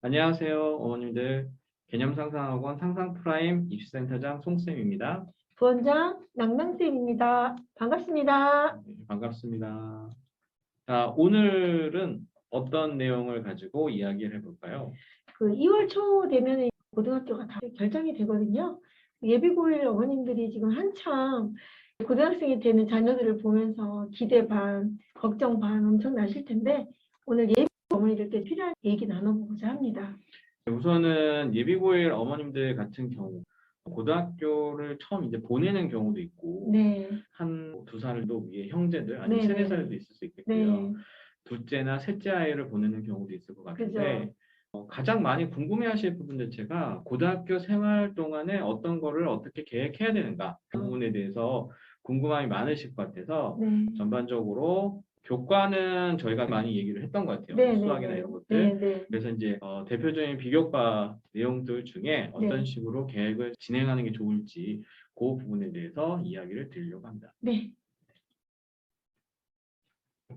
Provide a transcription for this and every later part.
안녕하세요, 어머님들. 개념상상학원 상상프라임 입시센터장 송쌤입니다. 부원장 낭낭쌤입니다. 반갑습니다. 네, 반갑습니다. 자, 오늘은 어떤 내용을 가지고 이야기를 해볼까요? 2월 초 되면 고등학교가 다 결정이 되거든요. 예비고일 어머님들이 지금 한참 고등학생이 되는 자녀들을 보면서 기대 반, 걱정 반 엄청 나실 텐데 오늘 예비 어머니들께 필요한 얘기 나눠보고자 합니다. 우선은 예비고일 어머님들 같은 경우 고등학교를 처음 이제 보내는 경우도 있고 네. 한 두 살도 위에 형제들 아니면 네. 세네 살도 있을 수 있겠고요. 네. 둘째나 셋째 아이를 보내는 경우도 있을 것 같은데 그죠. 가장 많이 궁금해하실 부분 자체가 고등학교 생활 동안에 어떤 거를 어떻게 계획해야 되는가 그 부분에 대해서 궁금함이 많으실 것 같아서 네. 전반적으로 교과는 저희가 많이 얘기를 했던 것 같아요. 네, 수학이나 네, 이런 네. 것들. 네. 그래서 이제 대표적인 비교과 내용들 중에 어떤 네. 식으로 계획을 진행하는 게 좋을지 그 부분에 대해서 이야기를 드리려고 합니다. 네.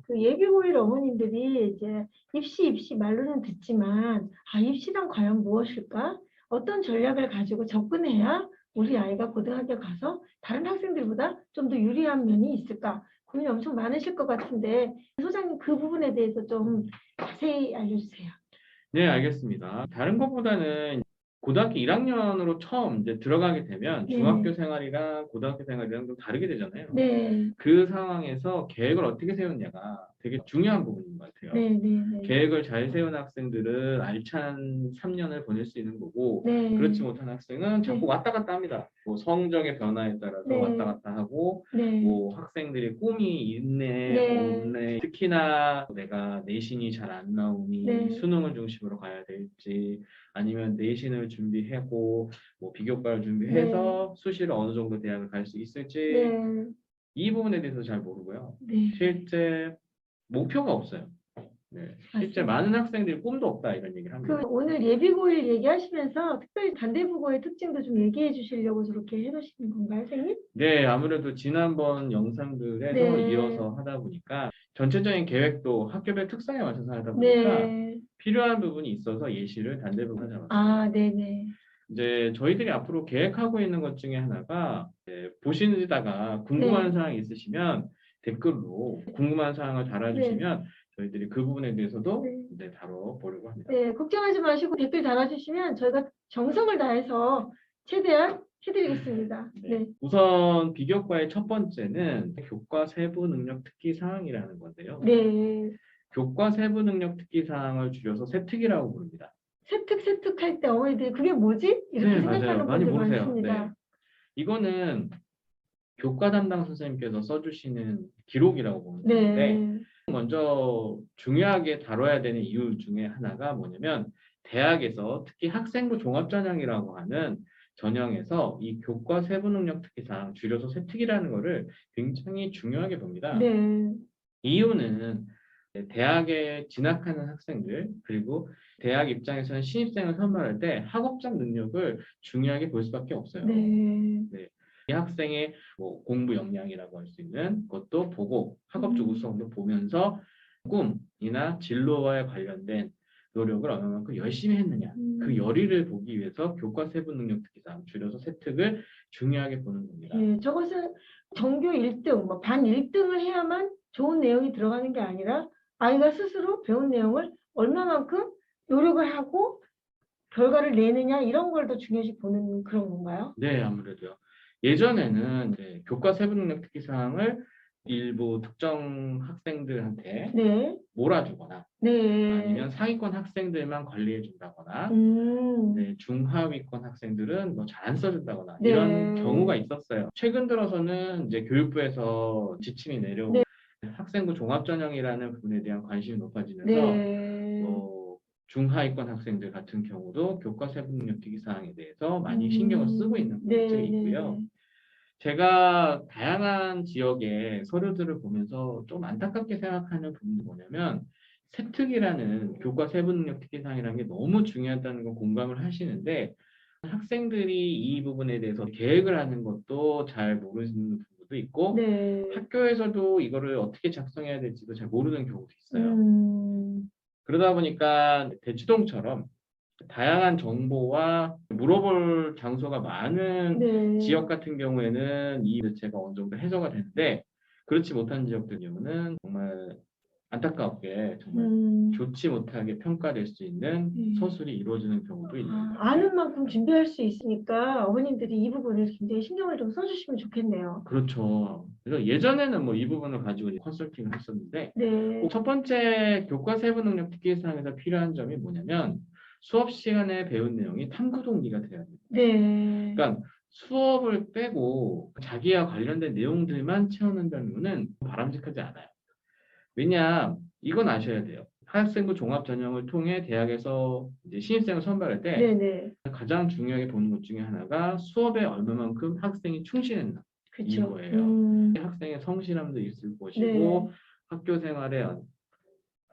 예비고일 어머님들이 이제 입시 말로는 듣지만 입시란 과연 무엇일까? 어떤 전략을 가지고 접근해야 우리 아이가 고등학교 가서 다른 학생들보다 좀 더 유리한 면이 있을까? 고민이 엄청 많으실 것 같은데 소장님 그 부분에 대해서 좀 자세히 알려주세요. 네, 알겠습니다. 다른 것보다는 고등학교 1학년으로 처음 이제 들어가게 되면 중학교 네. 생활이랑 고등학교 생활이랑 좀 다르게 되잖아요. 네. 그 상황에서 계획을 어떻게 세우냐가 되게 중요한 부분인 것 같아요. 네. 네. 계획을 잘 세운 학생들은 알찬 3년을 보낼 수 있는 거고 네. 그렇지 못한 학생은 자꾸 네. 왔다 갔다 합니다. 뭐 성적의 변화에 따라서 네. 왔다 갔다 하고 네. 뭐 학생들이 꿈이 있네 네. 없네 특히나 내가 내신이 잘 안 나오니 네. 수능을 중심으로 가야 될지 아니면 내신을 준비하고 뭐 비교과를 준비해서 수시로 어느 정도 대학을 갈 수 있을지 네. 이 부분에 대해서 잘 모르고요. 네. 실제 목표가 없어요. 네, 실제 맞습니다. 많은 학생들이 꿈도 없다 이런 얘기를 합니다. 오늘 예비고일 얘기하시면서 특별히 단대국어의 특징도 좀 얘기해 주시려고 저렇게 해놓으시는 건가요, 선생님? 네, 아무래도 지난번 영상들에서 네. 이어서 하다 보니까 전체적인 계획도 학교별 특성에 맞춰서 하다 보니까 네. 필요한 부분이 있어서 예시를 단대부분 잡았습니다. 네네. 이제 저희들이 앞으로 계획하고 있는 것 중에 하나가 보시다가 궁금한 네. 사항이 있으시면 댓글로 궁금한 사항을 네. 달아주시면 저희들이 그 부분에 대해서도 네. 이제 다뤄보려고 합니다. 네, 걱정하지 마시고 댓글 달아주시면 저희가 정성을 다해서 최대한 해드리겠습니다. 네. 네. 우선 비교과의 첫 번째는 교과 세부 능력 특기 사항이라는 건데요. 네. 교과 세부 능력 특기 사항을 줄여서 세특이라고 부릅니다. 세특 할 때 어머니들이 그게 뭐지? 이렇게 네, 맞아요. 생각하는 많이 분들 모르세요. 많습니다. 네. 이거는 교과 담당 선생님께서 써주시는 기록이라고 보면 되는데 네. 먼저 중요하게 다뤄야 되는 이유 중에 하나가 뭐냐면 대학에서 특히 학생부 종합전형이라고 하는 전형에서 이 교과 세부 능력 특기사항 줄여서 세특이라는 거를 굉장히 중요하게 봅니다. 네. 이유는 대학에 진학하는 학생들 그리고 대학 입장에서는 신입생을 선발할 때 학업적 능력을 중요하게 볼 수밖에 없어요. 네. 네. 이 학생의 뭐 공부 역량이라고 할 수 있는 것도 보고 학업적 우수성도 보면서 꿈이나 진로와에 관련된 노력을 얼마만큼 열심히 했느냐 그 열의를 보기 위해서 교과 세부 능력 특기사항 줄여서 세특을 중요하게 보는 겁니다. 네, 저것은 전교 1등, 반 1등을 해야만 좋은 내용이 들어가는 게 아니라 아이가 스스로 배운 내용을 얼마만큼 노력을 하고 결과를 내느냐 이런 걸 더 중요시 보는 그런 건가요? 네, 아무래도요. 예전에는 교과 세부 능력 특기 사항을 일부 특정 학생들한테 네. 몰아주거나 네. 아니면 상위권 학생들만 관리해 준다거나 중하위권 학생들은 뭐 잘 안 써준다거나 네. 이런 경우가 있었어요. 최근 들어서는 이제 교육부에서 지침이 내려오고 네. 학생부 종합전형이라는 부분에 대한 관심이 높아지면서 네. 중하위권 학생들 같은 경우도 교과 세부 능력 특기 사항에 대해서 많이 신경을 쓰고 있는 부분들이 있고요. 제가 다양한 지역의 서류들을 보면서 좀 안타깝게 생각하는 부분이 뭐냐면 세특이라는 교과 세부 능력 특기 사항이라는 게 너무 중요하다는 걸 공감을 하시는데 학생들이 이 부분에 대해서 계획을 하는 것도 잘 모르는 부분도 있고 네. 학교에서도 이거를 어떻게 작성해야 될지도 잘 모르는 경우도 있어요. 그러다 보니까 대치동처럼 다양한 정보와 물어볼 장소가 많은 네. 지역 같은 경우에는 이 자체가 어느 정도 해소가 되는데 그렇지 못한 지역들 경우는 정말 안타깝게 정말 좋지 못하게 평가될 수 있는 서술이 이루어지는 경우도 있는 거예요. 아는 만큼 준비할 수 있으니까 어머님들이 이 부분을 굉장히 신경을 좀 써주시면 좋겠네요. 그렇죠. 그래서 예전에는 뭐 이 부분을 가지고 컨설팅을 했었는데 네. 첫 번째 교과 세부 능력 특기사항에서 필요한 점이 뭐냐면 수업 시간에 배운 내용이 탐구 동기가 돼야 돼요. 네. 그러니까 수업을 빼고 자기와 관련된 내용들만 채우는다는 것은 바람직하지 않아요. 왜냐, 이건 아셔야 돼요. 학생부 종합전형을 통해 대학에서 이제 신입생을 선발할 때 네네. 가장 중요하게 보는 것 중에 하나가 수업에 얼마만큼 학생이 충실했나 그쵸. 이거예요. 학생의 성실함도 있을 것이고 네. 학교 생활에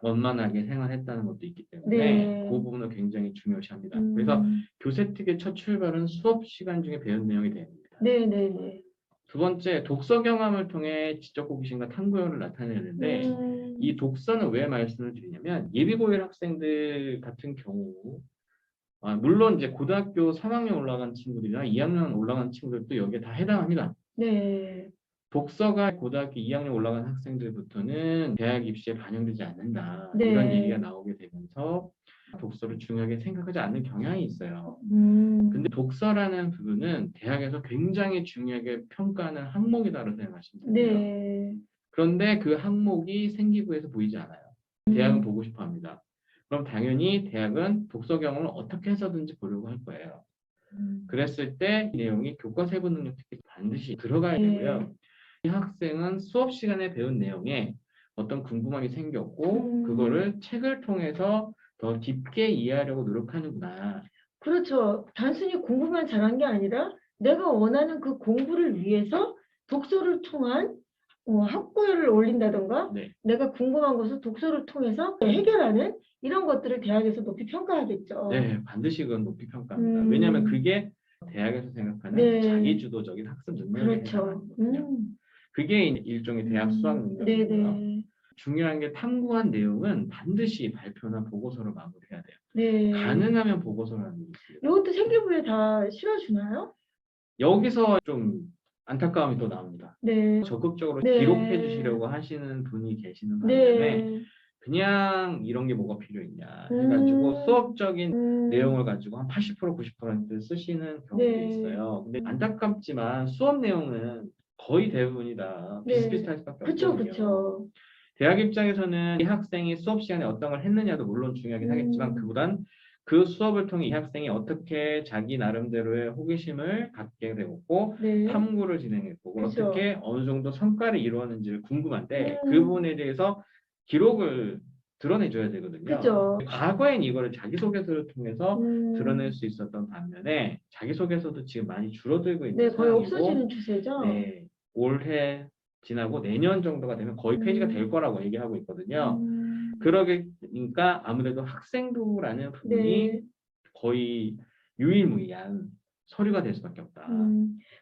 원만하게 생활했다는 것도 있기 때문에 네. 그 부분을 굉장히 중요시합니다. 그래서 교세특의 첫 출발은 수업 시간 중에 배운 내용이 됩니다. 네네네. 두 번째, 독서 경험을 통해 지적 호기심과 탐구력을 나타내는데 이 독서는 왜 말씀을 드리냐면 예비고일 학생들 같은 경우 물론 이제 고등학교 3학년 올라간 친구들이나 2학년 올라간 친구들도 여기에 다 해당합니다. 네. 독서가 고등학교 2학년 올라간 학생들부터는 대학 입시에 반영되지 않는다. 네. 이런 얘기가 나오게 되면서 독서를 중요하게 생각하지 않는 경향이 있어요. 근데 독서라는 부분은 대학에서 굉장히 중요하게 평가하는 항목이다라고 생각하시면 돼요. 네. 그런데 그 항목이 생기부에서 보이지 않아요. 대학은 보고 싶어 합니다. 그럼 당연히 대학은 독서 경험을 어떻게 해서든지 보려고 할 거예요. 그랬을 때 이 내용이 교과 세부 능력 특기 반드시 들어가야 되고요. 이 학생은 수업 시간에 배운 내용에 어떤 궁금함이 생겼고 그거를 책을 통해서 더 깊게 이해하려고 노력하는구나. 그렇죠. 단순히 공부만 잘한 게 아니라 내가 원하는 그 공부를 위해서 독서를 통한 학구열을 올린다던가 네. 내가 궁금한 것을 독서를 통해서 해결하는 이런 것들을 대학에서 높이 평가하겠죠. 네, 반드시 그건 높이 평가합니다. 왜냐하면 그게 대학에서 생각하는 네. 자기주도적인 학습 능력에 그렇죠. 해당하거든요. 그게 일종의 대학 수학 능력이고요. 네네. 중요한 게 탐구한 내용은 반드시 발표나 보고서로 마무리해야 돼요. 네. 가능하면 보고서를 하는 게 있습니다. 이것도 생기부에 다 실어주나요? 여기서 좀 안타까움이 또 나옵니다. 네. 적극적으로 네. 기록해 주시려고 하시는 분이 계시는 반면에 네. 그냥 이런 게 뭐가 필요했냐 해가지고 수업적인 내용을 가지고 한 80% 90% 쓰시는 경우도 네. 있어요. 근데 안타깝지만 수업 내용은 거의 대부분이 다 네. 비슷비슷할 수밖에 그쵸, 없거든요. 그쵸. 대학 입장에서는 이 학생이 수업 시간에 어떤 걸 했느냐도 물론 중요하긴 하겠지만 그보단 그 수업을 통해 이 학생이 어떻게 자기 나름대로의 호기심을 갖게 되었고 네. 탐구를 진행했고 그쵸. 어떻게 어느 정도 성과를 이루었는지를 궁금한데 그 부분에 대해서 기록을 드러내줘야 되거든요. 그죠. 과거엔 이거를 자기소개서를 통해서 드러낼 수 있었던 반면에 자기소개서도 지금 많이 줄어들고 있는 네, 거의 상황이고 없어지는 추세죠. 네, 올해 지나고 내년 정도가 되면 거의 폐지가 될 거라고 얘기하고 있거든요. 그러니까 아무래도 학생부라는 부분이 네. 거의 유일무이한 서류가 될 수밖에 없다.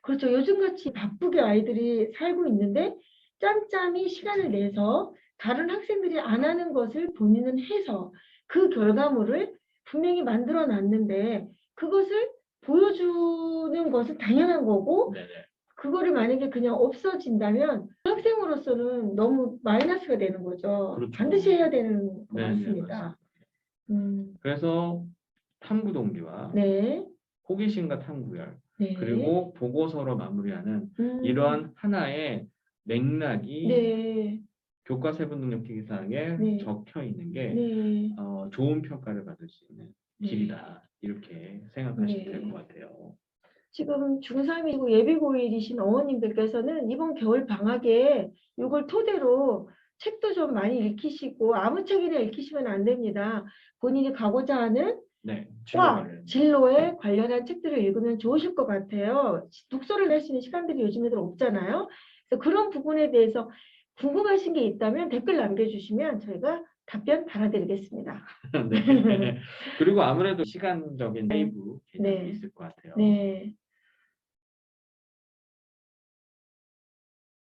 그렇죠. 요즘같이 바쁘게 아이들이 살고 있는데 짬짬이 시간을 내서 다른 학생들이 안 하는 것을 본인은 해서 그 결과물을 분명히 만들어 놨는데 그것을 보여주는 것은 당연한 거고 네네. 그거를 만약에 그냥 없어진다면 학생으로서는 너무 마이너스가 되는 거죠. 그렇죠. 반드시 해야 되는 것 네, 같습니다. 그래서 탐구 동기와 네. 호기심과 탐구열 네. 그리고 보고서로 마무리하는 이러한 하나의 맥락이 네. 교과 세부 능력 특기사항에 네. 적혀 있는 게 네. 좋은 평가를 받을 수 있는 네. 길이다 이렇게 생각하시면 네. 될 것 같아요. 지금 중3이고 예비고일이신 어머님들께서는 이번 겨울 방학에 이걸 토대로 책도 좀 많이 읽히시고 아무 책이나 읽히시면 안 됩니다. 본인이 가고자 하는 네, 과, 진로에 관련한 책들을 읽으면 좋으실 것 같아요. 독서를 할 수 있는 시간들이 요즘 애들 없잖아요. 그래서 그런 부분에 대해서 궁금하신 게 있다면 댓글 남겨주시면 저희가 답변 달아드리겠습니다. 네. 그리고 아무래도 시간적인 세이브 개념이 네. 있을 것 같아요. 네.